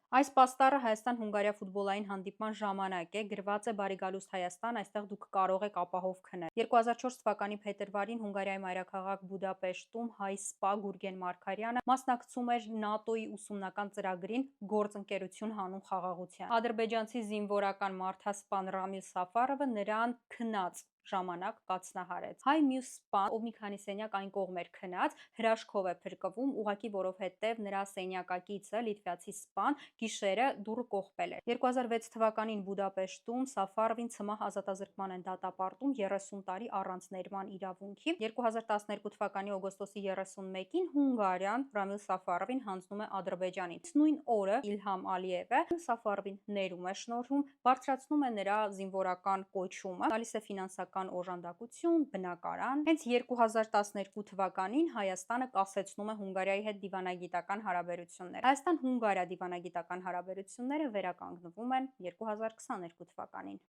Այս պաստառը Հայաստան-Հունգարիա ֆուտբոլային հանդիպման ժամանակ է, գրված է «Բարի գալուստ Հայաստան, այստեղ դուք կարող եք ապահով քնել»։ 2004 թվականի փետրվարին Հունգարիայի մայրաքաղաք Բուդապեշտում հայ սպա Գուրգեն Մարգարյանը մասնակցում էր ՆԱՏՕ-ի ուսումնական ծրագրին «Գործընկերություն» հանուն խաղաղության։ Ադրբեջանցի զինվորական մարդասպան Ռամիլ Սաֆարովը նրան քնած ժամանակ կացնահարեց։ Հայ մյուս սպան, ով մի քանի սենյակ այն կողմ էր քնած, հրաշքով է փրկվում, ուղղակի որովհետև նրա սենյակակիցը լիտվացի սպան գիշերը դուռը կողպել էր։ 2006 թվականին Բուդապեշտում Սաֆարովին ցմահ ազատազրկման են դատապարտում 30 տարի առանց ներման իրավունքի։ 2012 թվականի օգոստոսի 31-ին Հունգարիան Ռամիլ Սաֆարովին հանձնում է Ադրբեջանին։ Նույն օրը Իլհամ Ալիևը Սաֆարովին ներում է շնորհում, բարձրացնում է նրա զինվորական կոչումը, տալիս է ֆինանսական օժանդակություն, բնակարան։ Հենց 2012 թվականին Հայաստանը կասեցնում է Հունգարիայի հետ դիվանագիտական հարաբերություններ։ Հայաստան-Հունգարիա դիվանագիտական հարաբերությունները վերականգնվում են 2022 թվականին։